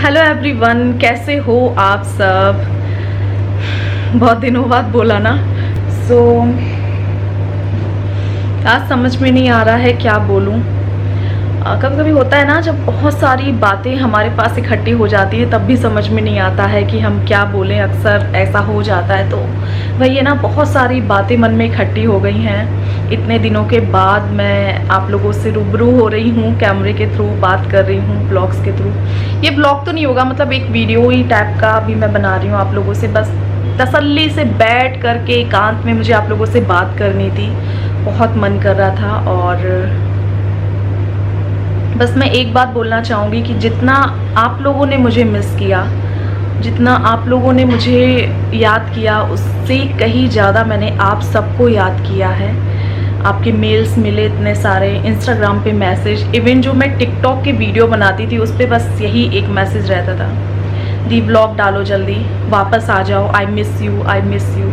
Hello everyone, कैसे हो आप सब। बहुत दिनों बाद बोला ना। आज समझ में नहीं आ रहा है क्या बोलूं। कभी कभी होता है ना, जब बहुत सारी बातें हमारे पास इकट्ठी हो जाती है तब भी समझ में नहीं आता है कि हम क्या बोलें। अक्सर ऐसा हो जाता है। तो वही है ना, बहुत सारी बातें मन में इकट्ठी हो गई हैं। इतने दिनों के बाद मैं आप लोगों से रूबरू हो रही हूँ, कैमरे के थ्रू बात कर रही हूँ, ब्लॉग्स के थ्रू। ये ब्लॉग तो नहीं होगा, मतलब एक वीडियो ही टाइप का अभी मैं बना रही हूँ आप लोगों से। बस तसल्ली से बैठ करके एकांत में मुझे आप लोगों से बात करनी थी, बहुत मन कर रहा था। और बस मैं एक बात बोलना चाहूँगी कि जितना आप लोगों ने मुझे मिस किया, जितना आप लोगों ने मुझे याद किया, उससे कहीं ज़्यादा मैंने आप सबको याद किया है। आपके मेल्स मिले इतने सारे, इंस्टाग्राम पे मैसेज, इवन जो मैं टिकटॉक के वीडियो बनाती थी उस पर बस यही एक मैसेज रहता था, दी व्लॉग डालो जल्दी, वापस आ जाओ, I miss you, I miss you.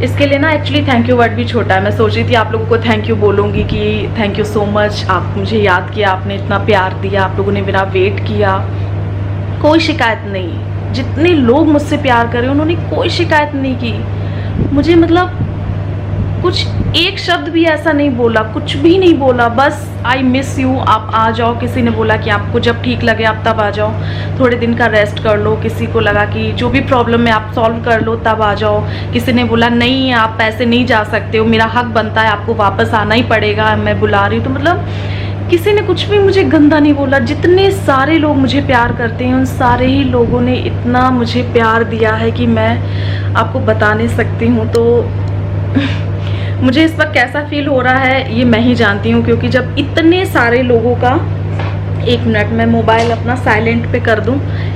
इसके लिए ना एक्चुअली थैंक यू वर्ड भी छोटा है। मैं सोच रही थी आप लोगों को थैंक यू बोलूँगी कि थैंक यू सो मच, आप मुझे याद किया, आपने इतना प्यार दिया, आप लोगों ने मेरा वेट किया। कोई शिकायत नहीं, जितने लोग मुझसे प्यार करें उन्होंने कोई शिकायत नहीं की मुझे। मतलब कुछ एक शब्द भी ऐसा नहीं बोला, कुछ भी नहीं बोला, बस आई मिस यू, आप आ जाओ। किसी ने बोला कि आपको जब ठीक लगे आप तब आ जाओ, थोड़े दिन का रेस्ट कर लो। किसी को लगा कि जो भी प्रॉब्लम है आप सॉल्व कर लो तब आ जाओ। किसी ने बोला नहीं आप ऐसे नहीं जा सकते हो, मेरा हक बनता है, आपको वापस आना ही पड़ेगा, मैं बुला रही हूँ। तो मतलब किसी ने कुछ भी मुझे गंदा नहीं बोला। जितने सारे लोग मुझे प्यार करते हैं उन सारे ही लोगों ने इतना मुझे प्यार दिया है कि मैं आपको बता नहीं सकती हूँ। तो मुझे इस वक्त कैसा फील हो रहा है ये मैं ही जानती हूँ, क्योंकि जब इतने सारे लोगों का, एक मिनट मैं मोबाइल अपना साइलेंट पे कर दूँ,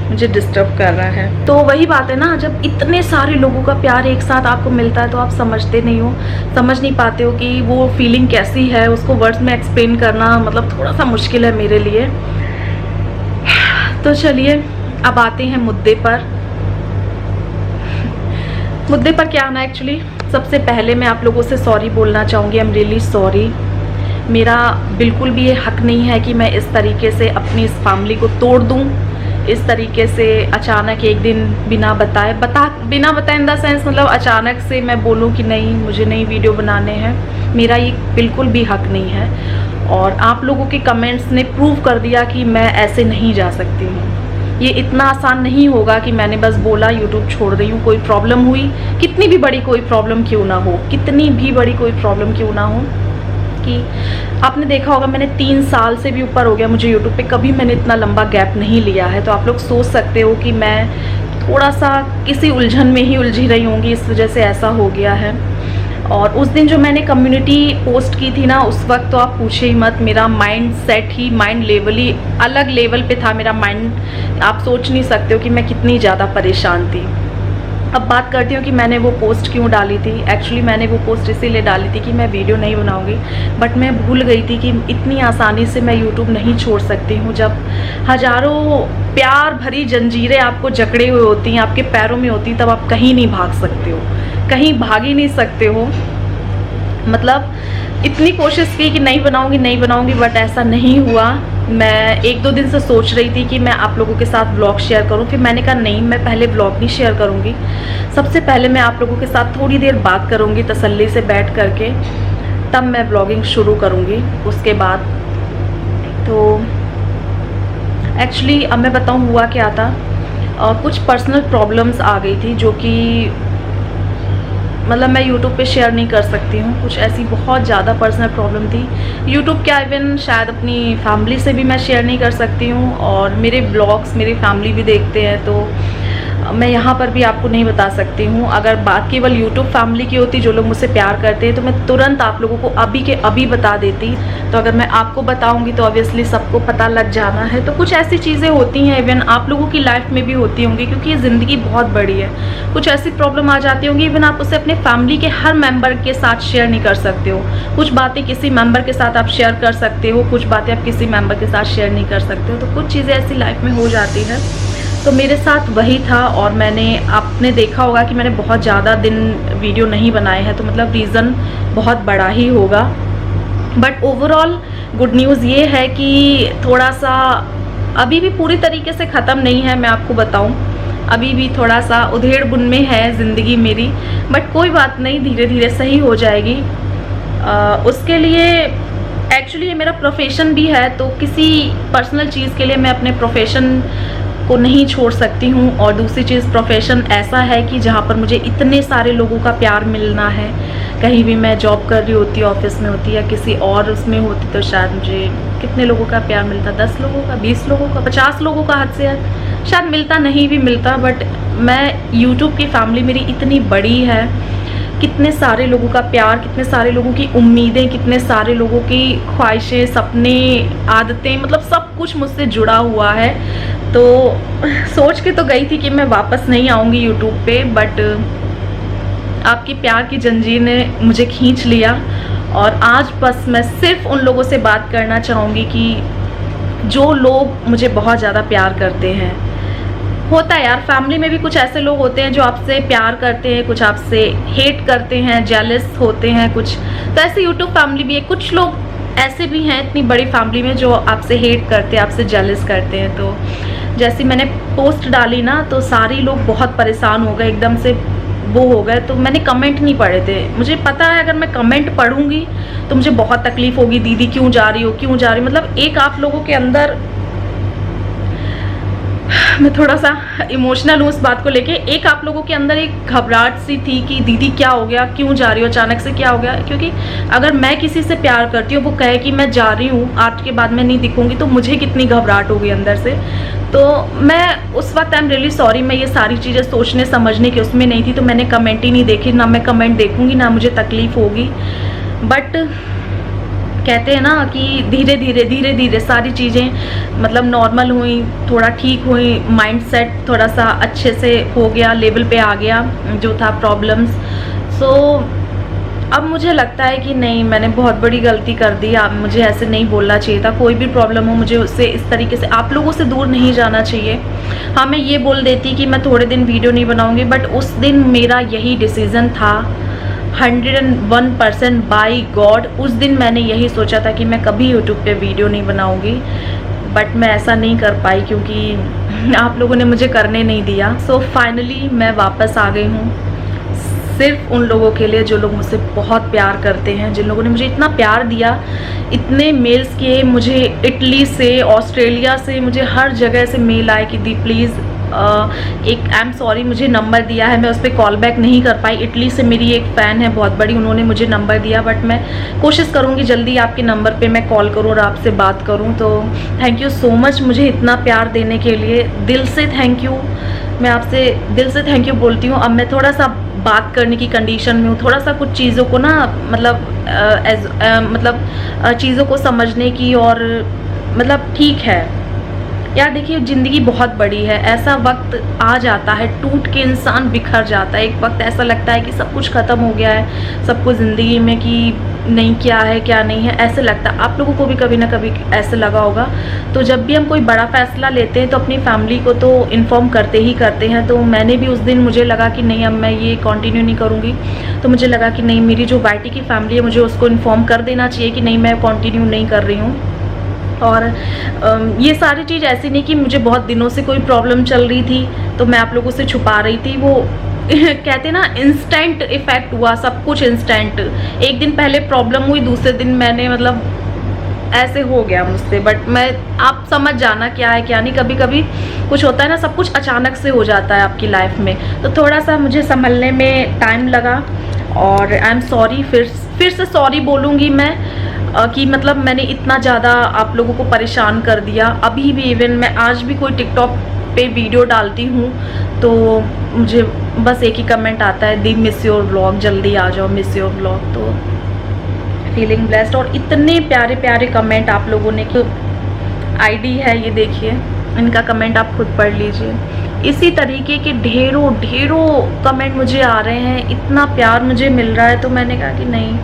मुझे डिस्टर्ब कर रहा है। तो वही बात है ना, जब इतने सारे लोगों का प्यार एक साथ आपको मिलता है तो आप समझते नहीं हो, समझ नहीं पाते हो कि वो फीलिंग कैसी है। उसको वर्ड्स में एक्सप्लेन करना मतलब थोड़ा सा मुश्किल है मेरे लिए। तो चलिए अब आते हैं मुद्दे पर। मुद्दे पर क्या आना, एक्चुअली सबसे पहले मैं आप लोगों से सॉरी बोलना चाहूँगी। I am really sorry. मेरा बिल्कुल भी ये हक नहीं है कि मैं इस तरीके से अपनी इस फैमिली को तोड़ दूँ, इस तरीके से अचानक एक दिन बिना बताए इन द सेंस, मतलब अचानक से मैं बोलूँ कि नहीं मुझे नहीं वीडियो बनाने हैं। मेरा ये बिल्कुल भी हक नहीं है। और आप लोगों के कमेंट्स ने प्रूव कर दिया कि मैं ऐसे नहीं जा सकती हूँ। ये इतना आसान नहीं होगा कि मैंने बस बोला यूट्यूब छोड़ रही हूँ। कोई प्रॉब्लम हुई, कितनी भी बड़ी कोई प्रॉब्लम क्यों ना हो, कितनी भी बड़ी कोई प्रॉब्लम क्यों ना हो, कि आपने देखा होगा मैंने 3 साल से भी ऊपर हो गया मुझे यूट्यूब पे, कभी मैंने इतना लंबा गैप नहीं लिया है। तो आप लोग सोच सकते हो कि मैं थोड़ा सा किसी उलझन में ही उलझी रही होंगी, इस वजह से ऐसा हो गया है। और उस दिन जो मैंने कम्युनिटी पोस्ट की थी ना, उस वक्त तो आप पूछे ही मत, मेरा माइंड सेट ही, माइंड लेवल ही अलग लेवल पे था मेरा माइंड। आप सोच नहीं सकते हो कि मैं कितनी ज़्यादा परेशान थी। अब बात करती हूँ कि मैंने वो पोस्ट क्यों डाली थी। एक्चुअली मैंने वो पोस्ट इसीलिए डाली थी कि मैं वीडियो नहीं बनाऊंगी, बट मैं भूल गई थी कि इतनी आसानी से मैं यूट्यूब नहीं छोड़ सकती हूँ। जब हज़ारों प्यार भरी जंजीरें आपको जकड़े हुए होती हैं, आपके पैरों में होती, तब आप कहीं नहीं भाग सकते हो, कहीं भाग ही नहीं सकते हो। मतलब इतनी कोशिश की कि नहीं बनाऊंगी, बट ऐसा नहीं हुआ। मैं 1-2 दिन से सोच रही थी कि मैं आप लोगों के साथ ब्लॉग शेयर करूं, फिर मैंने कहा नहीं, मैं पहले ब्लॉग नहीं शेयर करूंगी। सबसे पहले मैं आप लोगों के साथ थोड़ी देर बात करूंगी तसल्ली से बैठ करके, तब मैं ब्लॉगिंग शुरू करूंगी उसके बाद। तो एक्चुअली अब मैं बताऊं हुआ क्या था। कुछ पर्सनल प्रॉब्लम्स आ गई थी जो कि मतलब मैं यूट्यूब पे शेयर नहीं कर सकती हूँ। कुछ ऐसी बहुत ज़्यादा पर्सनल प्रॉब्लम थी, यूट्यूब क्या इवन शायद अपनी फैमिली से भी मैं शेयर नहीं कर सकती हूँ। और मेरे ब्लॉग्स मेरी फैमिली भी देखते हैं, तो मैं यहाँ पर भी आपको नहीं बता सकती हूँ। अगर बात केवल यूट्यूब फैमिली की होती, जो लोग मुझसे प्यार करते हैं, तो मैं तुरंत आप लोगों को अभी के अभी बता देती। तो अगर मैं आपको बताऊँगी तो ऑब्वियसली सबको पता लग जाना है। तो कुछ ऐसी चीज़ें होती हैं, इवन आप लोगों की लाइफ में भी होती होंगी, क्योंकि ये ज़िंदगी बहुत बड़ी है। कुछ ऐसी प्रॉब्लम आ जाती होंगी, इवन आप उसे अपने फैमिली के हर मेम्बर के साथ शेयर नहीं कर सकते हो। कुछ बातें किसी मेम्बर के साथ आप शेयर कर सकते हो, कुछ बातें आप किसी मेम्बर के साथ शेयर नहीं कर सकते हो। तो कुछ चीज़ें ऐसी लाइफ में हो जाती है। तो मेरे साथ वही था। और आपने देखा होगा कि मैंने बहुत ज़्यादा दिन वीडियो नहीं बनाए हैं, तो मतलब रीज़न बहुत बड़ा ही होगा। बट ओवरऑल गुड न्यूज़ ये है कि थोड़ा सा अभी भी पूरी तरीके से ख़त्म नहीं है, मैं आपको बताऊं, अभी भी थोड़ा सा उधेड़ बुन में है ज़िंदगी मेरी, बट कोई बात नहीं, धीरे धीरे सही हो जाएगी। उसके लिए एक्चुअली ये मेरा प्रोफेशन भी है, तो किसी पर्सनल चीज़ के लिए मैं अपने प्रोफेशन को नहीं छोड़ सकती हूँ। और दूसरी चीज़, प्रोफेशन ऐसा है कि जहाँ पर मुझे इतने सारे लोगों का प्यार मिलना है। कहीं भी मैं जॉब कर रही होती, ऑफिस में होती या किसी और उसमें होती, तो शायद मुझे कितने लोगों का प्यार मिलता, 10 लोगों का, 20 लोगों का, 50 लोगों का, हद से हद शायद मिलता, नहीं भी मिलता। बट मैं यूट्यूब की फैमिली मेरी इतनी बड़ी है, कितने सारे लोगों का प्यार, कितने सारे लोगों की उम्मीदें, कितने सारे लोगों की ख्वाहिशें, सपने, आदतें, मतलब सब कुछ मुझसे जुड़ा हुआ है। तो सोच के तो गई थी कि मैं वापस नहीं आऊँगी यूट्यूब पे, बट आपकी प्यार की जंजीर ने मुझे खींच लिया। और आज बस मैं सिर्फ उन लोगों से बात करना चाहूँगी कि जो लोग मुझे बहुत ज़्यादा प्यार करते हैं। होता है यार, फैमिली में भी कुछ ऐसे लोग होते हैं जो आपसे प्यार करते हैं, कुछ आपसे हेट करते हैं, जेलस होते हैं कुछ, तो ऐसे यूट्यूब फैमिली भी है। कुछ लोग ऐसे भी हैं इतनी बड़ी फैमिली में जो आपसे हेट करते हैं, आपसे जेलस करते हैं। तो जैसे मैंने पोस्ट डाली ना, तो सारे लोग बहुत परेशान हो गए, एकदम से वो हो गए। तो मैंने कमेंट नहीं पढ़े थे, मुझे पता है अगर मैं कमेंट पढ़ूंगी तो मुझे बहुत तकलीफ होगी, दीदी क्यों जा रही हो, क्यों जा रही हो। मतलब एक आप लोगों के अंदर, मैं थोड़ा सा इमोशनल हूँ उस बात को लेके, एक आप लोगों के अंदर एक घबराहट सी थी कि दीदी क्या हो गया, क्यों जा रही हो, अचानक से क्या हो गया। क्योंकि अगर मैं किसी से प्यार करती हूँ, वो कहे कि मैं जा रही हूँ, आज के बाद मैं नहीं दिखूंगी, तो मुझे कितनी घबराहट होगी अंदर से। तो मैं उस वक्त, आई एम रियली सॉरी, मैं ये सारी चीज़ें सोचने समझने की उसमें नहीं थी, तो मैंने कमेंट ही नहीं देखे, ना मैं कमेंट देखूंगी, ना मुझे तकलीफ होगी। बट कहते हैं ना कि धीरे धीरे सारी चीज़ें मतलब नॉर्मल हुई, थोड़ा ठीक हुई, माइंडसेट थोड़ा सा अच्छे से हो गया, लेवल पे आ गया जो था प्रॉब्लम्स। सो अब मुझे लगता है कि नहीं, मैंने बहुत बड़ी गलती कर दी, आप मुझे ऐसे नहीं बोलना चाहिए था। कोई भी प्रॉब्लम हो, मुझे उससे इस तरीके से आप लोगों से दूर नहीं जाना चाहिए। हाँ, मैं ये बोल देती कि मैं थोड़े दिन वीडियो नहीं बनाऊँगी, बट उस दिन मेरा यही डिसीज़न था 101% बाई गॉड। उस दिन मैंने यही सोचा था कि मैं कभी यूट्यूब पे वीडियो नहीं बनाऊंगी, बट मैं ऐसा नहीं कर पाई क्योंकि आप लोगों ने मुझे करने नहीं दिया। सो फाइनली मैं वापस आ गई हूँ, सिर्फ उन लोगों के लिए जो लोग मुझसे बहुत प्यार करते हैं, जिन लोगों ने मुझे इतना प्यार दिया, इतने मेल्स किए मुझे, इटली से, ऑस्ट्रेलिया से, मुझे हर जगह से मेल आए कि दी प्लीज़ एक आई एम सॉरी, मुझे नंबर दिया है, मैं उस पर कॉल बैक नहीं कर पाई। इटली से मेरी एक फ़ैन है बहुत बड़ी, उन्होंने मुझे नंबर दिया, बट मैं कोशिश करूँगी जल्दी आपके नंबर पे मैं कॉल करूँ और आपसे बात करूँ। तो थैंक यू सो मच मुझे इतना प्यार देने के लिए, दिल से थैंक यू। मैं आपसे दिल से थैंक यू बोलती हूँ। अब मैं थोड़ा सा बात करने की कंडीशन में हूँ, थोड़ा सा कुछ चीज़ों को ना मतलब चीज़ों को समझने की, और मतलब ठीक है यार। देखिए, ज़िंदगी बहुत बड़ी है, ऐसा वक्त आ जाता है टूट के इंसान बिखर जाता है। एक वक्त ऐसा लगता है कि सब कुछ ख़त्म हो गया है, सबको ज़िंदगी में कि नहीं क्या है क्या नहीं है, ऐसे लगता है। आप लोगों को भी कभी ना कभी ऐसे लगा होगा। तो जब भी हम कोई बड़ा फ़ैसला लेते हैं तो अपनी फैमिली को तो इन्फॉर्म करते ही करते हैं। तो मैंने भी उस दिन, मुझे लगा कि नहीं, अब मैं ये कंटिन्यू नहीं करूँगी, तो मुझे लगा कि नहीं, मेरी जो वाईटी की फैमिली है मुझे उसको इन्फॉर्म कर देना चाहिए कि नहीं, मैं कंटिन्यू नहीं कर रही हूँ। और ये सारी चीज़ ऐसी नहीं कि मुझे बहुत दिनों से कोई प्रॉब्लम चल रही थी तो मैं आप लोगों से छुपा रही थी। वो कहते ना, इंस्टेंट इफेक्ट हुआ, सब कुछ इंस्टेंट। एक दिन पहले प्रॉब्लम हुई, दूसरे दिन मैंने मतलब ऐसे हो गया मुझसे। बट मैं, आप समझ जाना क्या है क्या नहीं। कभी कभी कुछ होता है ना, सब कुछ अचानक से हो जाता है आपकी लाइफ में, तो थोड़ा सा मुझे संभलने में टाइम लगा। और आई एम सॉरी, फिर से सॉरी बोलूँगी मैं कि मतलब मैंने इतना ज़्यादा आप लोगों को परेशान कर दिया। अभी भी इवन मैं आज भी कोई टिकटॉक पे वीडियो डालती हूँ तो मुझे बस एक ही कमेंट आता है, दी मिस योर व्लॉग, जल्दी आ जाओ, मिस योर व्लॉग। तो फीलिंग ब्लेस्ड। और इतने प्यारे प्यारे कमेंट आप लोगों ने, आईडी है ये देखिए, इनका कमेंट आप खुद पढ़ लीजिए। इसी तरीके के ढेरों ढेरों कमेंट मुझे आ रहे हैं, इतना प्यार मुझे मिल रहा है। तो मैंने कहा कि नहीं,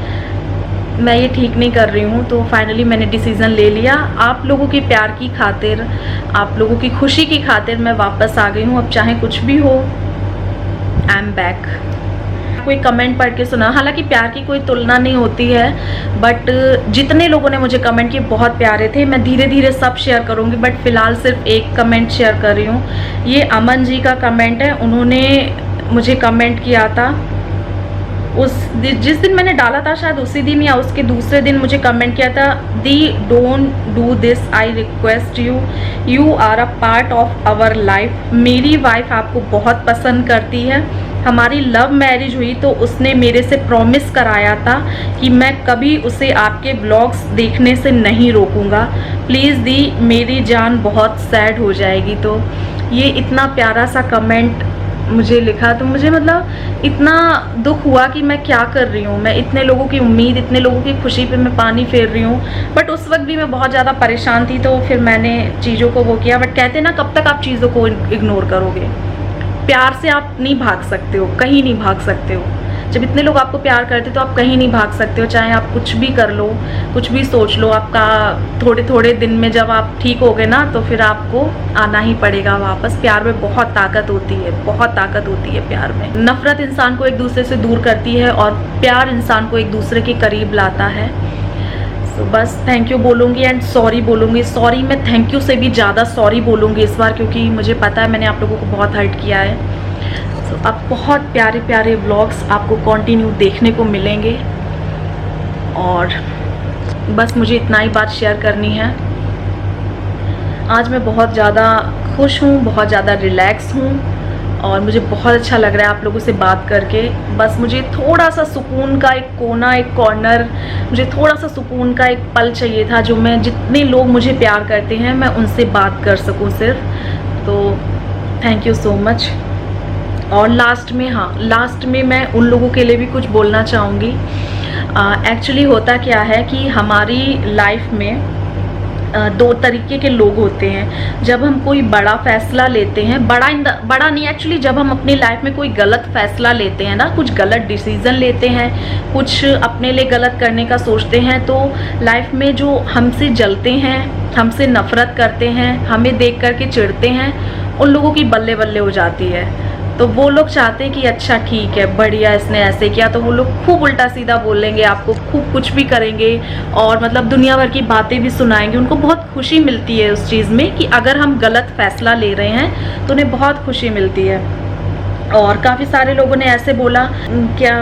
मैं ये ठीक नहीं कर रही हूँ। तो फाइनली मैंने डिसीज़न ले लिया, आप लोगों के प्यार की खातिर, आप लोगों की खुशी की खातिर मैं वापस आ गई हूँ। अब चाहे कुछ भी हो, आई एम बैक। कोई कमेंट पढ़ के सुना। हालांकि प्यार की कोई तुलना नहीं होती है, बट जितने लोगों ने मुझे कमेंट किए बहुत प्यारे थे। मैं धीरे धीरे सब शेयर करूँगी, बट फिलहाल सिर्फ एक कमेंट शेयर कर रही हूँ। ये अमन जी का कमेंट है। उन्होंने मुझे कमेंट किया था जिस दिन मैंने डाला था, शायद उसी दिन या उसके दूसरे दिन मुझे कमेंट किया था, दी don't do this, I request you, you are a part of our life. मेरी वाइफ आपको बहुत पसंद करती है। हमारी लव मैरिज हुई तो उसने मेरे से प्रॉमिस कराया था कि मैं कभी उसे आपके ब्लॉग्स देखने से नहीं रोकूंगा। प्लीज़ दी, मेरी जान बहुत सैड हो जाएगी। तो ये इतना प्यारा सा कमेंट मुझे लिखा, तो मुझे मतलब इतना दुख हुआ कि मैं क्या कर रही हूँ। मैं इतने लोगों की उम्मीद, इतने लोगों की खुशी पे मैं पानी फेर रही हूँ। बट उस वक्त भी मैं बहुत ज़्यादा परेशान थी, तो फिर मैंने चीज़ों को वो किया। बट कहते ना, कब तक आप चीज़ों को इग्नोर करोगे। प्यार से आप नहीं भाग सकते हो, कहीं नहीं भाग सकते हो। जब इतने लोग आपको प्यार करते तो आप कहीं नहीं भाग सकते हो। चाहे आप कुछ भी कर लो, कुछ भी सोच लो, आपका थोड़े थोड़े दिन में जब आप ठीक हो गए ना, तो फिर आपको आना ही पड़ेगा वापस। प्यार में बहुत ताकत होती है, बहुत ताकत होती है प्यार में। नफरत इंसान को एक दूसरे से दूर करती है और प्यार इंसान को एक दूसरे के करीब लाता है। तो बस थैंक यू बोलूँगी एंड सॉरी बोलूँगी। सॉरी, मैं थैंक यू से भी ज़्यादा सॉरी बोलूँगी इस बार, क्योंकि मुझे पता है मैंने आप लोगों को बहुत हर्ट किया है। तो अब बहुत प्यारे प्यारे व्लॉग्स आपको कंटिन्यू देखने को मिलेंगे, और बस मुझे इतना ही बात शेयर करनी है। आज मैं बहुत ज़्यादा खुश हूँ, बहुत ज़्यादा रिलैक्स हूँ, और मुझे बहुत अच्छा लग रहा है आप लोगों से बात करके। बस मुझे थोड़ा सा सुकून का एक कोना, एक कॉर्नर, मुझे थोड़ा सा सुकून का एक पल चाहिए था, जो मैं जितने लोग मुझे प्यार करते हैं मैं उनसे बात कर सकूं सिर्फ। तो थैंक यू सो मच। और लास्ट में मैं उन लोगों के लिए भी कुछ बोलना चाहूँगी। एक्चुअली होता क्या है कि हमारी लाइफ में दो तरीके के लोग होते हैं। जब हम कोई बड़ा फैसला लेते हैं, बड़ा नहीं एक्चुअली, जब हम अपनी लाइफ में कोई गलत फैसला लेते हैं ना, कुछ गलत डिसीज़न लेते हैं, कुछ अपने लिए गलत करने का सोचते हैं, तो लाइफ में जो हमसे जलते हैं, हमसे नफरत करते हैं, हमें देख करके चिढ़ते हैं, उन लोगों की बल्ले बल्ले हो जाती है। तो वो लोग चाहते हैं कि अच्छा ठीक है, बढ़िया, इसने ऐसे किया, तो वो लोग खूब उल्टा सीधा बोलेंगे आपको, खूब कुछ भी करेंगे, और मतलब दुनिया भर की बातें भी सुनाएंगे। उनको बहुत खुशी मिलती है उस चीज़ में कि अगर हम गलत फैसला ले रहे हैं तो उन्हें बहुत खुशी मिलती है। और काफ़ी सारे लोगों ने ऐसे बोला, क्या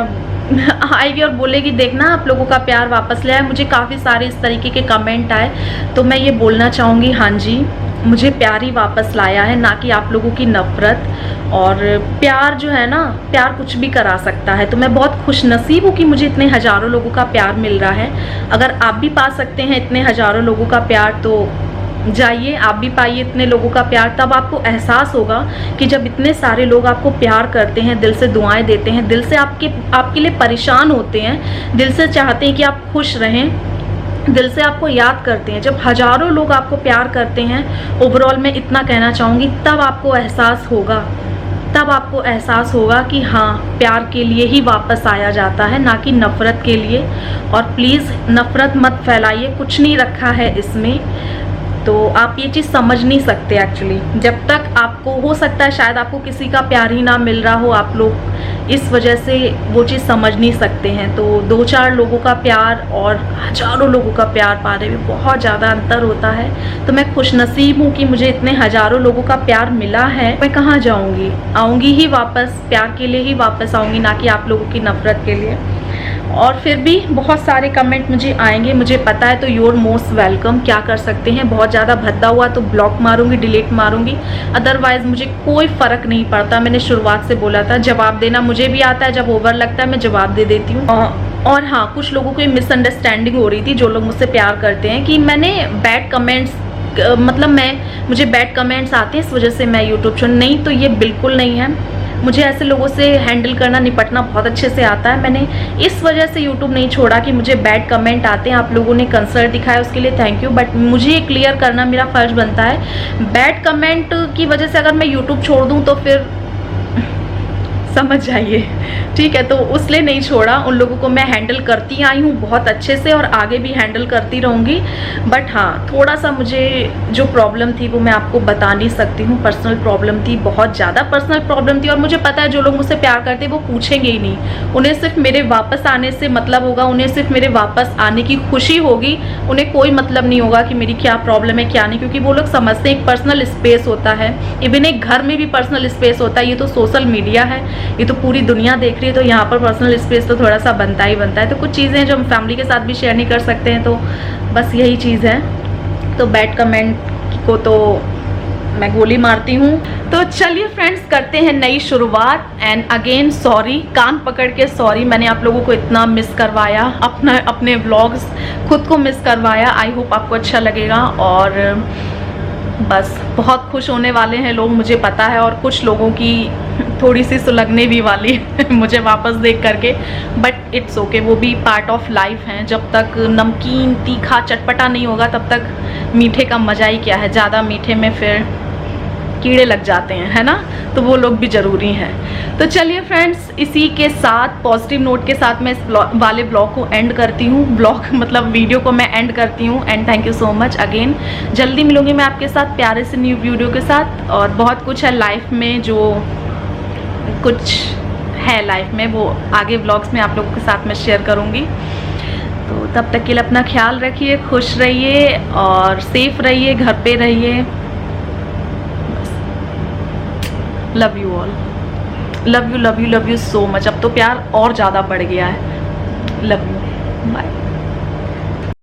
आएगी और बोलेगी देखना आप लोगों का प्यार वापस ले आए। मुझे काफ़ी सारे इस तरीके के कमेंट आए, तो मैं ये बोलना चाहूँगी, हाँ जी, मुझे प्यार ही वापस लाया है, ना कि आप लोगों की नफ़रत। और प्यार जो है ना, प्यार कुछ भी करा सकता है। तो मैं बहुत खुश नसीब हूँ कि मुझे इतने हज़ारों लोगों का प्यार मिल रहा है। अगर आप भी पा सकते हैं इतने हज़ारों लोगों का प्यार, तो जाइए आप भी पाइए इतने लोगों का प्यार। तब आपको एहसास होगा कि जब इतने सारे लोग आपको प्यार करते हैं, दिल से दुआएं देते हैं, दिल से आपके लिए परेशान होते हैं, दिल से चाहते हैं कि आप खुश रहें, दिल से आपको याद करते हैं, जब हज़ारों लोग आपको प्यार करते हैं, ओवरऑल मैं इतना कहना चाहूँगी, तब आपको एहसास होगा कि हाँ, प्यार के लिए ही वापस आया जाता है, ना कि नफ़रत के लिए। और प्लीज़ नफ़रत मत फैलाइए, कुछ नहीं रखा है इसमें। तो आप ये चीज़ समझ नहीं सकते एक्चुअली, जब तक आपको, हो सकता है शायद आपको किसी का प्यार ही ना मिल रहा हो, आप लोग इस वजह से वो चीज़ समझ नहीं सकते हैं। तो 2-4 लोगों का प्यार और हज़ारों लोगों का प्यार पाने में बहुत ज़्यादा अंतर होता है। तो मैं खुशनसीब हूँ कि मुझे इतने हज़ारों लोगों का प्यार मिला है। मैं कहाँ जाऊँगी, आऊँगी ही वापस, प्यार के लिए ही वापस आऊँगी, ना कि आप लोगों की नफ़रत के लिए। और फिर भी बहुत सारे कमेंट मुझे आएंगे, मुझे पता है, तो योर मोस्ट वेलकम। क्या कर सकते हैं, बहुत ज़्यादा भद्दा हुआ तो ब्लॉक मारूंगी, डिलीट मारूंगी, अदरवाइज़ मुझे कोई फ़र्क नहीं पड़ता। मैंने शुरुआत से बोला था, जवाब देना मुझे भी आता है, जब ओवर लगता है मैं जवाब दे देती हूँ। और हाँ, कुछ लोगों को मिसअंडरस्टैंडिंग हो रही थी, जो लोग मुझसे प्यार करते हैं, कि मैंने बैड कमेंट्स, मतलब मुझे बैड कमेंट्स आते हैं इस वजह से मैं यूट्यूब छोड़, नहीं, तो ये बिल्कुल नहीं है। मुझे ऐसे लोगों से हैंडल करना, निपटना बहुत अच्छे से आता है। मैंने इस वजह से यूट्यूब नहीं छोड़ा कि मुझे बैड कमेंट आते हैं। आप लोगों ने कंसर्न दिखाया, उसके लिए थैंक यू, बट मुझे ये क्लियर करना मेरा फ़र्ज बनता है। बैड कमेंट की वजह से अगर मैं यूट्यूब छोड़ दूँ तो फिर समझ जाइए, ठीक है। तो उसलिए नहीं छोड़ा, उन लोगों को मैं हैंडल करती आई हूँ बहुत अच्छे से और आगे भी हैंडल करती रहूँगी। बट हाँ, थोड़ा सा मुझे जो प्रॉब्लम थी वो मैं आपको बता नहीं सकती हूँ। पर्सनल प्रॉब्लम थी, बहुत ज़्यादा पर्सनल प्रॉब्लम थी। और मुझे पता है जो लोग मुझसे प्यार करते हैं वो पूछेंगे ही नहीं, उन्हें सिर्फ मेरे वापस आने से मतलब होगा, उन्हें सिर्फ मेरे वापस आने की खुशी होगी, उन्हें कोई मतलब नहीं होगा कि मेरी क्या प्रॉब्लम है क्या नहीं, क्योंकि वो लोग समझते हैं एक पर्सनल स्पेस होता है, इवन एक घर में भी पर्सनल स्पेस होता है। ये तो सोशल मीडिया है, ये तो पूरी दुनिया देख रही है, तो यहाँ पर पर्सनल स्पेस तो थोड़ा सा बनता ही बनता है। तो कुछ चीज़ें जो हम फैमिली के साथ भी शेयर नहीं कर सकते हैं, तो बस यही चीज़ है। तो बैड कमेंट को तो मैं गोली मारती हूँ। तो चलिए फ्रेंड्स, करते हैं नई शुरुआत। एंड अगेन सॉरी, कान पकड़ के सॉरी, मैंने आप लोगों को इतना मिस करवाया, अपने व्लॉग्स खुद को मिस करवाया। आई होप आपको अच्छा लगेगा। और बस बहुत खुश होने वाले हैं लोग, मुझे पता है, और कुछ लोगों की थोड़ी सी सुलगने भी वाली है मुझे वापस देख करके। बट इट्स ओके, वो भी पार्ट ऑफ लाइफ है। जब तक नमकीन तीखा चटपटा नहीं होगा तब तक मीठे का मज़ा ही क्या है। ज़्यादा मीठे में फिर कीड़े लग जाते हैं, है ना, तो वो लोग भी ज़रूरी हैं। तो चलिए फ्रेंड्स, इसी के साथ पॉजिटिव नोट के साथ मैं इस वाले ब्लॉग को एंड करती हूँ। ब्लॉग मतलब वीडियो को मैं एंड करती हूँ। And thank you so much again. जल्दी मिलूंगी मैं आपके साथ प्यारे से न्यू वीडियो के साथ। और बहुत कुछ है लाइफ में, जो कुछ है लाइफ में वो आगे ब्लॉग्स में आप लोगों के साथ मैं शेयर करूँगी। तो तब तक के लिए अपना ख्याल रखिए, खुश रहिए और सेफ रहिए, घर पे रहिए। Love you all, love you love you love you so much. अब तो प्यार और ज़्यादा बढ़ गया है। Love you, bye.